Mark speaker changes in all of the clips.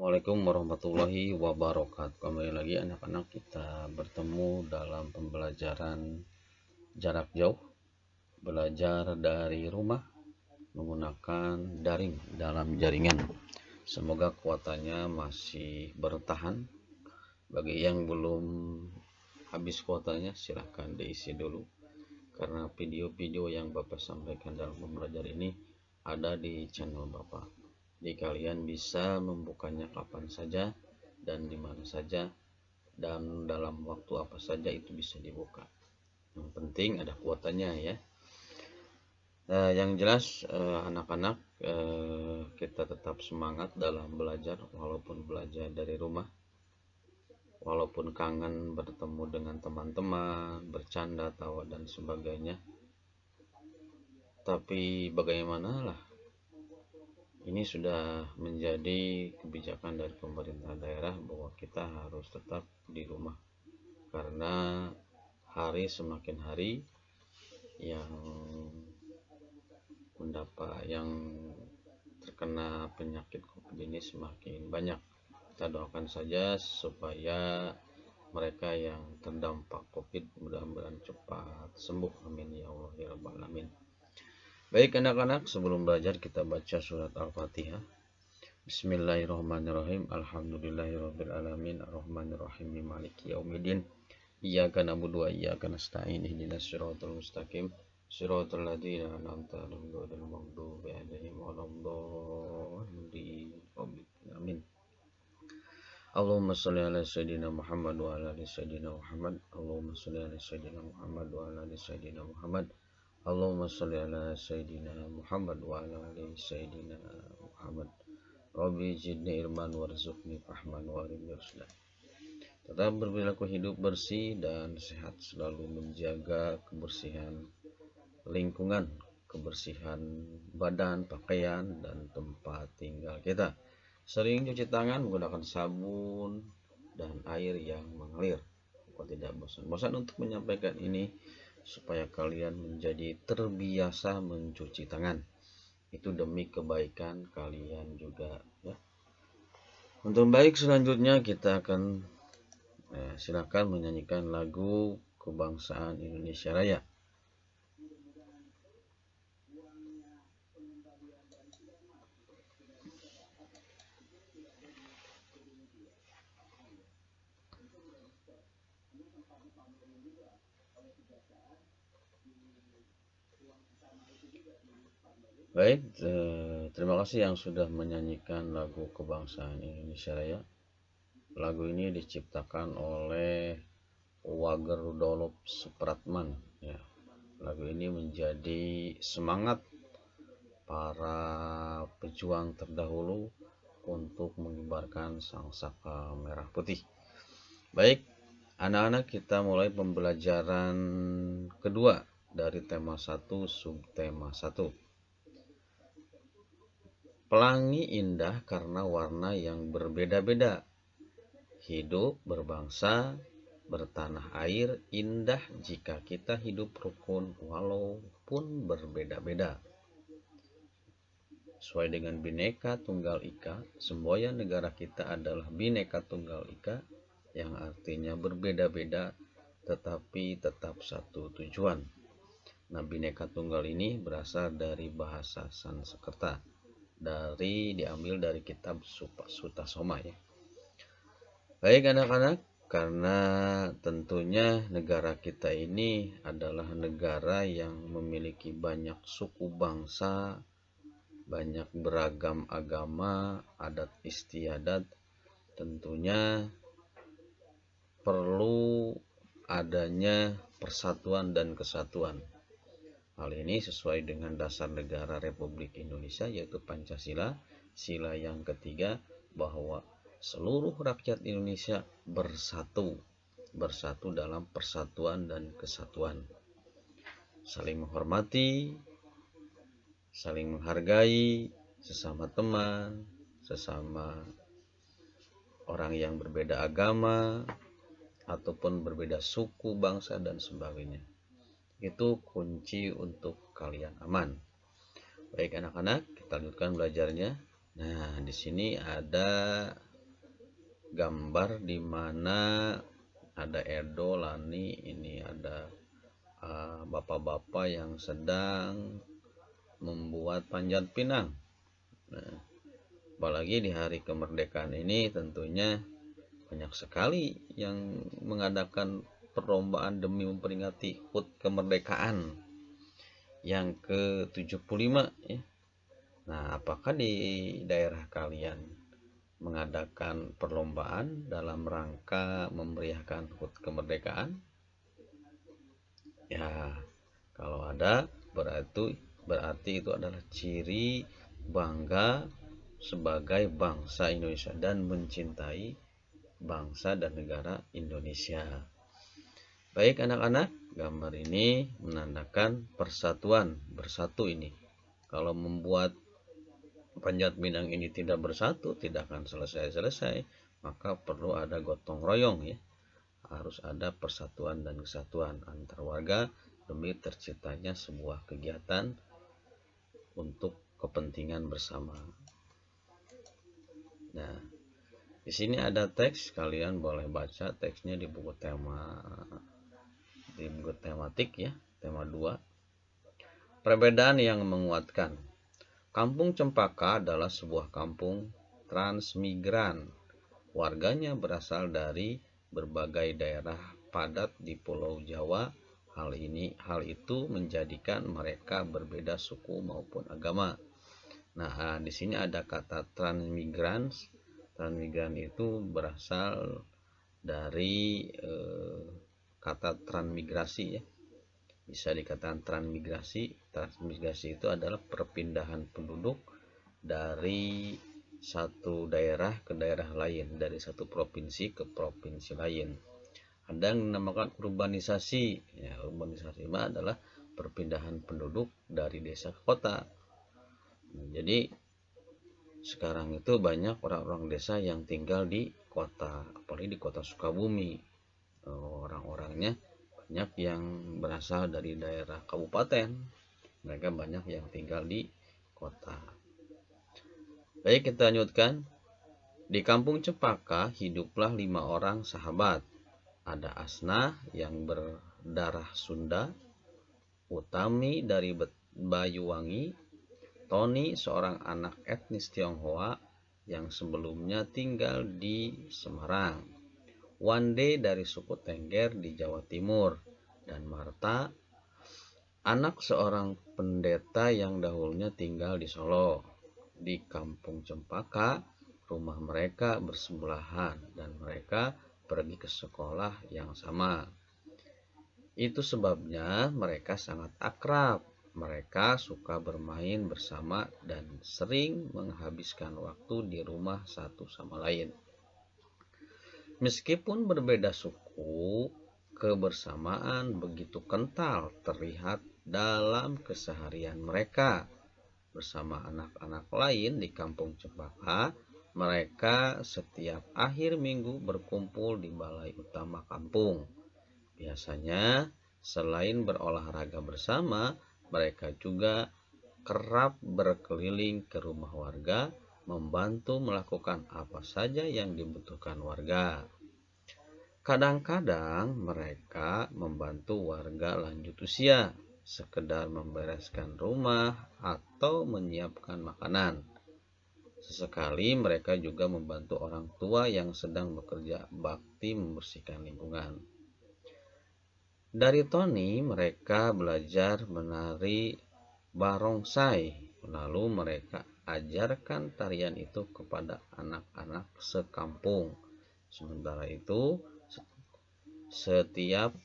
Speaker 1: Assalamualaikum warahmatullahi wabarakatuh. Kembali lagi anak-anak, kita bertemu dalam pembelajaran jarak jauh, belajar dari rumah menggunakan daring dalam jaringan. Semoga kuotanya masih bertahan. Bagi yang belum habis kuotanya, silahkan diisi dulu, karena video-video yang Bapak sampaikan dalam pembelajaran ini ada di channel Bapak. Jadi kalian bisa membukanya kapan saja dan di mana saja dan dalam waktu apa saja itu bisa dibuka. Yang penting ada kuotanya ya. Yang jelas anak-anak, kita tetap semangat dalam belajar walaupun belajar dari rumah. Walaupun kangen bertemu dengan teman-teman, bercanda, tawa dan sebagainya. Tapi bagaimanalah, ini sudah menjadi kebijakan dari pemerintah daerah bahwa kita harus tetap di rumah, karena hari semakin hari yang terkena penyakit COVID ini semakin banyak. Kita doakan saja supaya mereka yang terdampak COVID mudah-mudahan cepat sembuh, amin ya Allah ya rabbal alamin. Baik anak-anak, sebelum belajar kita baca surat Al-Fatihah. Bismillahirrahmanirrahim. Alhamdulillahirabbil alamin, arrahmanirrahim, maliki yaumiddin. Iyyaka na'budu wa iyyaka nasta'in. Ihdinas siratal mustaqim, siratal ladzina an'amta 'alaihim ghairil maghdubi 'alaihim waladdallin. Amin. Allahumma shalli ala sayyidina Muhammad wa ala ali sayyidina Muhammad. Allahumma shalli ala sayyidina Muhammad wa ala ali sayyidina Muhammad. Allahumma shalli ala sayyidina Muhammad wa ala ali sayyidina Muhammad. Rabbi zidni ilman warzuqni fahman warini rusdan. Tetap berperilaku hidup bersih dan sehat, selalu menjaga kebersihan lingkungan, kebersihan badan, pakaian, dan tempat tinggal kita. Sering cuci tangan menggunakan sabun dan air yang mengalir. Kau tidak bosan-bosan untuk menyampaikan ini supaya kalian menjadi terbiasa mencuci tangan. Itu demi kebaikan kalian juga ya. Untuk baik, selanjutnya kita akan silakan menyanyikan lagu kebangsaan Indonesia Raya. Baik, terima kasih yang sudah menyanyikan lagu kebangsaan Indonesia Raya. Lagu ini diciptakan oleh Wager Rudolf Supratman ya. Lagu ini menjadi semangat para pejuang terdahulu untuk mengibarkan sangsaka merah putih. Baik, anak-anak, kita mulai pembelajaran kedua dari tema 1 subtema 1. Pelangi indah karena warna yang berbeda-beda. Hidup berbangsa, bertanah air, indah jika kita hidup rukun walaupun berbeda-beda. Sesuai dengan Bhinneka Tunggal Ika, semboyan negara kita adalah Bhinneka Tunggal Ika, yang artinya berbeda-beda tetapi tetap satu tujuan. Nah, Bhinneka Tunggal ini berasal dari bahasa Sanskerta, diambil dari kitab Sutasoma ya. Baik anak-anak, karena tentunya negara kita ini adalah negara yang memiliki banyak suku bangsa, banyak beragam agama, adat istiadat, tentunya perlu adanya persatuan dan kesatuan. Hal ini sesuai dengan dasar negara Republik Indonesia, yaitu Pancasila, sila yang ketiga, bahwa seluruh rakyat Indonesia bersatu dalam persatuan dan kesatuan, saling menghormati, saling menghargai sesama teman, sesama orang yang berbeda agama ataupun berbeda suku, bangsa dan sebagainya. Itu kunci untuk kalian aman. Baik anak-anak, kita lanjutkan belajarnya. Nah, di sini ada gambar di mana ada Edo, Lani, ini ada bapak-bapak yang sedang membuat panjat pinang. Nah, apalagi di hari kemerdekaan ini tentunya banyak sekali yang mengadakan perlombaan demi memperingati HUT kemerdekaan yang ke-75 ya. Nah, apakah di daerah kalian mengadakan perlombaan dalam rangka memeriahkan HUT kemerdekaan? Ya, kalau ada berarti itu adalah ciri bangga sebagai bangsa Indonesia dan mencintai bangsa dan negara Indonesia. Baik anak-anak, gambar ini menandakan persatuan, bersatu ini. Kalau membuat panjat pinang ini tidak bersatu, tidak akan selesai-selesai, maka perlu ada gotong royong ya. Harus ada persatuan dan kesatuan antar warga demi terciptanya sebuah kegiatan untuk kepentingan bersama. Nah, di sini ada teks, kalian boleh baca teksnya di buku tematik ya, tema 2. Perbedaan yang menguatkan. Kampung Cempaka adalah sebuah kampung transmigran. Warganya berasal dari berbagai daerah padat di Pulau Jawa. Hal itu menjadikan mereka berbeda suku maupun agama. Nah, di sini ada kata transmigran. Transmigran itu berasal dari kata transmigrasi ya. Bisa dikatakan transmigrasi. Transmigrasi itu adalah perpindahan penduduk dari satu daerah ke daerah lain, dari satu provinsi ke provinsi lain. Ada yang dinamakan urbanisasi. Ya, urbanisasi adalah perpindahan penduduk dari desa ke kota. Nah, jadi sekarang itu banyak orang-orang desa yang tinggal di kota, apalagi di kota Sukabumi. Orang-orangnya banyak yang berasal dari daerah kabupaten, mereka banyak yang tinggal di kota. Baik, kita lanjutkan. Di kampung Cempaka hiduplah 5 orang sahabat. Ada Asna yang berdarah Sunda, Utami dari Bayuwangi, Tony seorang anak etnis Tionghoa yang sebelumnya tinggal di Semarang, Wande dari suku Tengger di Jawa Timur, dan Marta, anak seorang pendeta yang dahulunya tinggal di Solo. Di kampung Cempaka, rumah mereka bersebelahan dan mereka pergi ke sekolah yang sama. Itu sebabnya mereka sangat akrab. Mereka suka bermain bersama dan sering menghabiskan waktu di rumah satu sama lain. Meskipun berbeda suku, kebersamaan begitu kental terlihat dalam keseharian mereka. Bersama anak-anak lain di kampung Cempaka, mereka setiap akhir minggu berkumpul di balai utama kampung. Biasanya, selain berolahraga bersama, mereka juga kerap berkeliling ke rumah warga, membantu melakukan apa saja yang dibutuhkan warga. Kadang-kadang mereka membantu warga lanjut usia, sekedar membereskan rumah atau menyiapkan makanan. Sesekali mereka juga membantu orang tua yang sedang bekerja bakti membersihkan lingkungan. Dari Tony mereka belajar menari barongsai. Lalu mereka ajarkan tarian itu kepada anak-anak sekampung. Sementara itu, setiap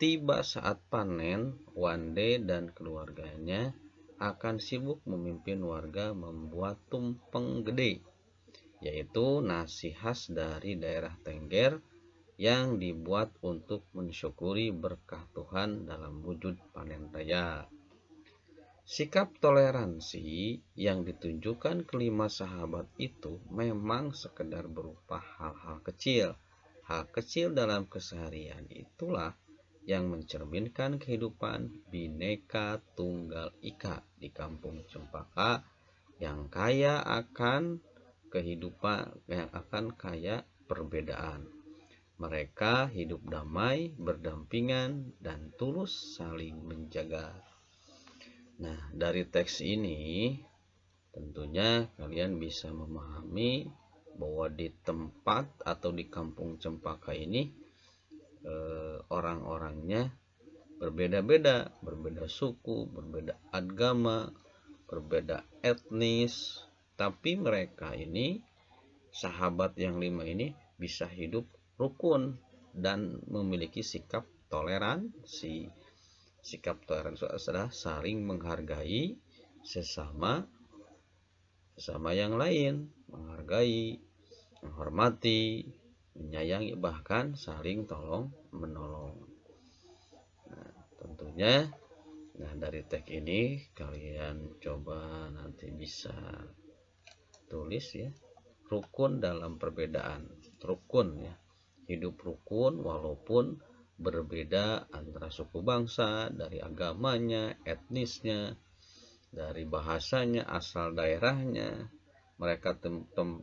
Speaker 1: tiba saat panen, Wande dan keluarganya akan sibuk memimpin warga membuat tumpeng gede, yaitu nasi khas dari daerah Tengger yang dibuat untuk mensyukuri berkah Tuhan dalam wujud panen raya. Sikap toleransi yang ditunjukkan kelima sahabat itu memang sekedar berupa hal-hal kecil. Hal kecil dalam keseharian itulah yang mencerminkan kehidupan Bhinneka Tunggal Ika di kampung Cempaka yang kaya akan kehidupan, yang akan kaya perbedaan. Mereka hidup damai, berdampingan, dan tulus saling menjaga. Nah, dari teks ini tentunya kalian bisa memahami bahwa di tempat atau di kampung Cempaka ini orang-orangnya berbeda-beda, berbeda suku, berbeda agama, berbeda etnis, tapi mereka ini, sahabat yang 5 ini, bisa hidup rukun dan memiliki sikap toleransi. Sikap toleransi adalah saling menghargai sesama yang lain, menghargai, menghormati, menyayangi, bahkan saling tolong menolong. Nah, tentunya dari teks ini kalian coba nanti bisa tulis ya, rukun dalam perbedaan. Rukun ya, hidup rukun walaupun berbeda antara suku bangsa, dari agamanya, etnisnya, dari bahasanya, asal daerahnya. Mereka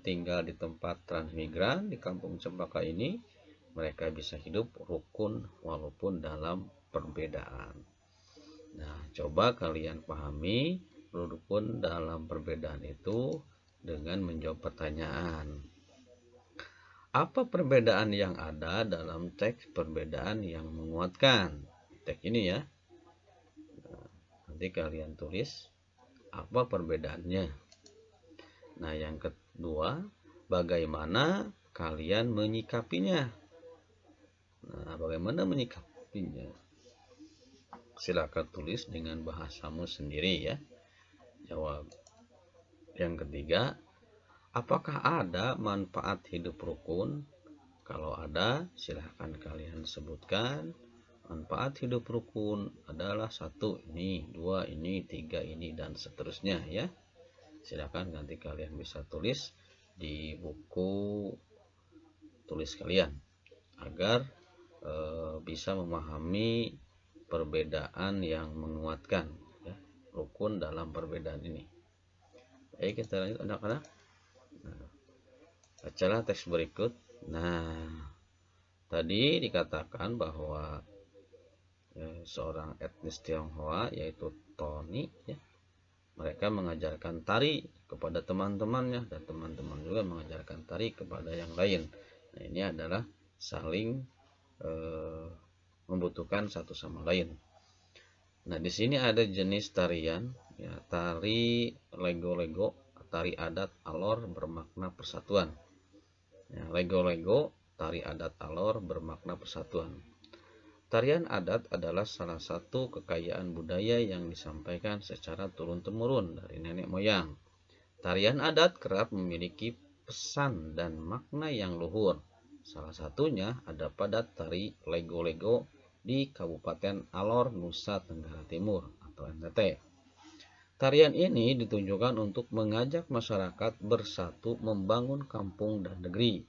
Speaker 1: tinggal di tempat transmigran di kampung Cempaka ini, mereka bisa hidup rukun walaupun dalam perbedaan. Nah, coba kalian pahami rukun dalam perbedaan itu dengan menjawab pertanyaan. Apa perbedaan yang ada dalam teks perbedaan yang menguatkan? Teks ini ya. Nah, nanti kalian tulis apa perbedaannya. Nah, yang kedua, bagaimana kalian menyikapinya? Nah, bagaimana menyikapinya? Silakan tulis dengan bahasamu sendiri ya. Jawab. Yang ketiga, apakah ada manfaat hidup rukun? Kalau ada, silahkan kalian sebutkan. Manfaat hidup rukun adalah 1 ini, 2 ini, 3 ini, dan seterusnya ya. Silahkan nanti kalian bisa tulis di buku tulis kalian agar bisa memahami perbedaan yang menguatkan ya, rukun dalam perbedaan ini. Baik, kita lanjut anak-anak. Bacalah teks berikut. Nah, tadi dikatakan bahwa seorang etnis Tionghoa yaitu Tony ya, mereka mengajarkan tari kepada teman-temannya dan teman-teman juga mengajarkan tari kepada yang lain. Nah, ini adalah saling membutuhkan satu sama lain. Nah, di sini ada jenis tarian ya, tari lego-lego, tari adat alor bermakna persatuan. Ya, lego-lego, tari adat alor bermakna persatuan. Tarian adat adalah salah satu kekayaan budaya yang disampaikan secara turun-temurun dari nenek moyang. Tarian adat kerap memiliki pesan dan makna yang luhur. Salah satunya ada pada tari lego-lego di Kabupaten Alor, Nusa Tenggara Timur atau NTT. Tarian ini ditunjukkan untuk mengajak masyarakat bersatu membangun kampung dan negeri.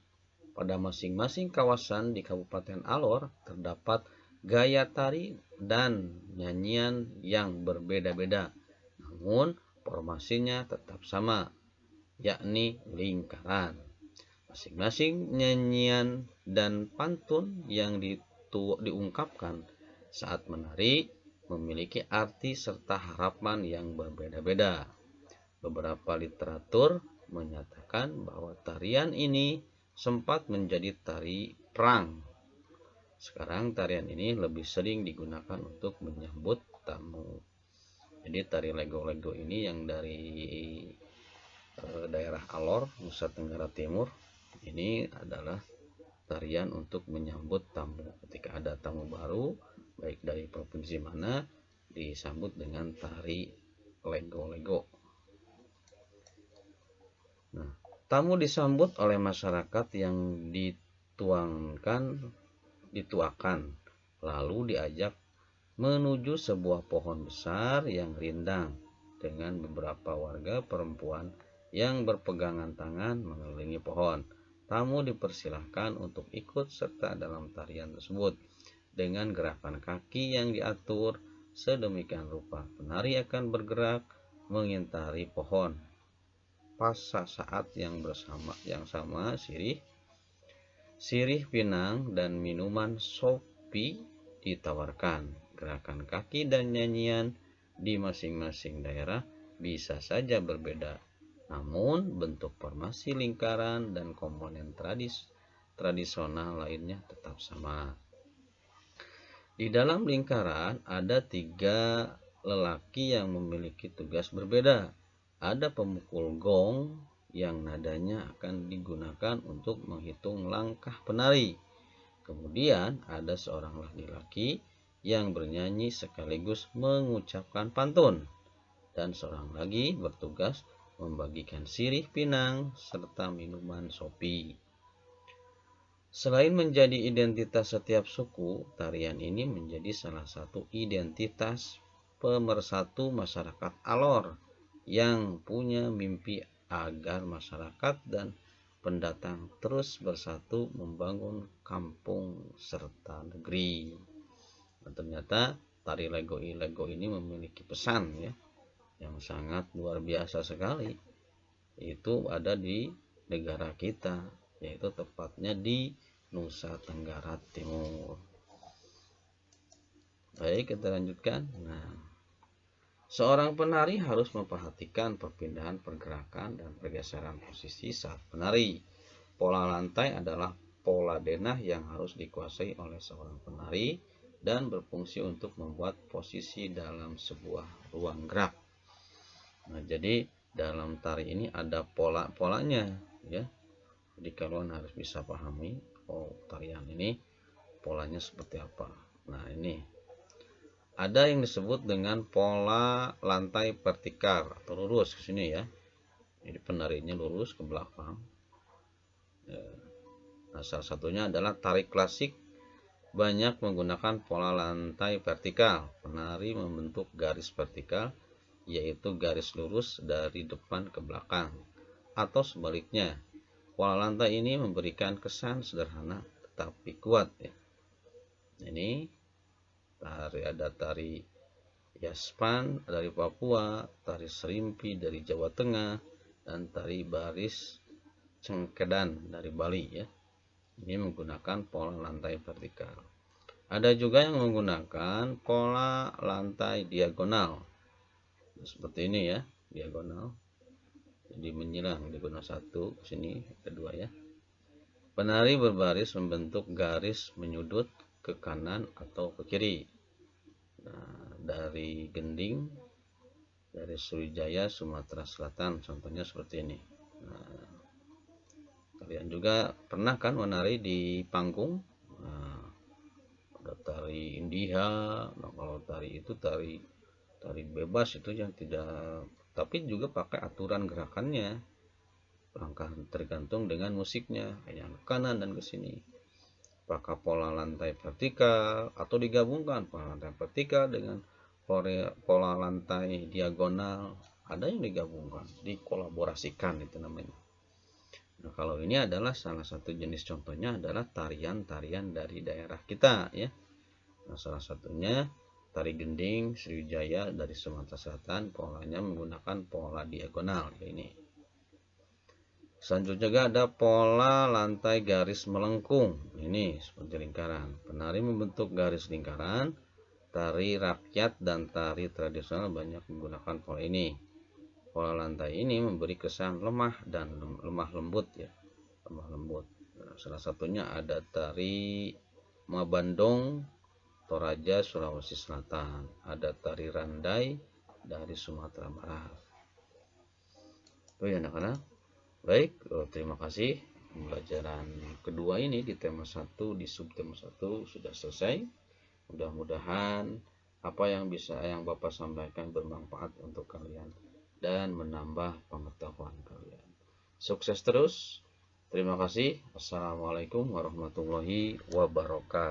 Speaker 1: Pada masing-masing kawasan di Kabupaten Alor terdapat gaya tari dan nyanyian yang berbeda-beda, namun formasinya tetap sama, yakni lingkaran. Masing-masing nyanyian dan pantun yang diungkapkan saat menari memiliki arti serta harapan yang berbeda-beda. Beberapa literatur menyatakan bahwa tarian ini sempat menjadi tari perang. Sekarang tarian ini lebih sering digunakan untuk menyambut tamu. Jadi tari lego-lego ini yang dari daerah Alor, Nusa Tenggara Timur, ini adalah tarian untuk menyambut tamu. Ketika ada tamu baru, baik dari provinsi mana, disambut dengan tari lego-lego. Nah, tamu disambut oleh masyarakat yang dituakan, lalu diajak menuju sebuah pohon besar yang rindang dengan beberapa warga perempuan yang berpegangan tangan mengelilingi pohon. Tamu dipersilahkan untuk ikut serta dalam tarian tersebut dengan gerakan kaki yang diatur sedemikian rupa. Penari akan bergerak mengitari pohon pas saat yang sama sirih Sirih pinang dan minuman sopi ditawarkan. Gerakan kaki dan nyanyian di masing-masing daerah bisa saja berbeda, namun bentuk formasi lingkaran dan komponen tradisional lainnya tetap sama. Di dalam lingkaran ada 3 lelaki yang memiliki tugas berbeda. Ada pemukul gong yang nadanya akan digunakan untuk menghitung langkah penari. Kemudian ada seorang laki-laki yang bernyanyi sekaligus mengucapkan pantun. Dan seorang lagi bertugas membagikan sirih pinang serta minuman sopi. Selain menjadi identitas setiap suku, tarian ini menjadi salah satu identitas pemersatu masyarakat Alor yang punya mimpi agar masyarakat dan pendatang terus bersatu membangun kampung serta negeri. Dan ternyata tari Lego ini memiliki pesan ya yang sangat luar biasa sekali. Itu ada di negara kita, yaitu tepatnya di Nusa Tenggara Timur. Baik, kita lanjutkan. Nah, seorang penari harus memperhatikan perpindahan pergerakan dan pergeseran posisi saat menari. Pola lantai adalah pola denah yang harus dikuasai oleh seorang penari dan berfungsi untuk membuat posisi dalam sebuah ruang gerak. Nah, jadi dalam tari ini ada pola-polanya ya. Jadi kalian harus bisa pahami, oh tarian ini polanya seperti apa. Nah, ini ada yang disebut dengan pola lantai vertikal atau lurus ke sini ya. Jadi penarinya lurus ke belakang. Nah, salah satunya adalah tari klasik banyak menggunakan pola lantai vertikal. Penari membentuk garis vertikal, yaitu garis lurus dari depan ke belakang, atau sebaliknya. Pola lantai ini memberikan kesan sederhana tetapi kuat ya. Ini ada tari Yaspan dari Papua, tari Serimpi dari Jawa Tengah, dan tari Baris Cengkedan dari Bali ya. Ini menggunakan pola lantai vertikal. Ada juga yang menggunakan pola lantai diagonal. Seperti ini ya, diagonal. Jadi menyilang diagonal 1 ke sini, kedua ya. Penari berbaris membentuk garis menyudut ke kanan atau ke kiri. Nah, dari Gending, dari Sriwijaya, Sumatera Selatan, contohnya seperti ini. Nah, kalian juga pernah kan menari di panggung? Nah, ada tari Indiha. Nah, kalau tari itu tari bebas itu yang tidak, tapi juga pakai aturan gerakannya, langkah tergantung dengan musiknya, kayak ke kanan dan ke sini. Apakah pola lantai vertikal atau digabungkan pola lantai vertikal dengan pola lantai diagonal, ada yang digabungkan, dikolaborasikan itu namanya. Nah, kalau ini adalah salah satu jenis contohnya adalah tarian-tarian dari daerah kita ya. Nah, salah satunya tari Gending Sriwijaya dari Sumatera Selatan, polanya menggunakan pola diagonal ini. Selanjutnya juga ada pola lantai garis melengkung. Ini seperti lingkaran. Penari membentuk garis lingkaran. Tari rakyat dan tari tradisional banyak menggunakan pola ini. Pola lantai ini memberi kesan lemah dan lemah lembut ya. Lemah lembut. Nah, salah satunya ada tari Mabandong Toraja Sulawesi Selatan. Ada tari Randai dari Sumatera Barat. Oh ya anak-anak. Baik, terima kasih. Pembelajaran kedua ini di tema 1, di subtema 1 sudah selesai. Mudah-mudahan apa yang Bapak sampaikan bermanfaat untuk kalian dan menambah pengetahuan kalian. Sukses terus. Terima kasih. Assalamualaikum warahmatullahi wabarakatuh.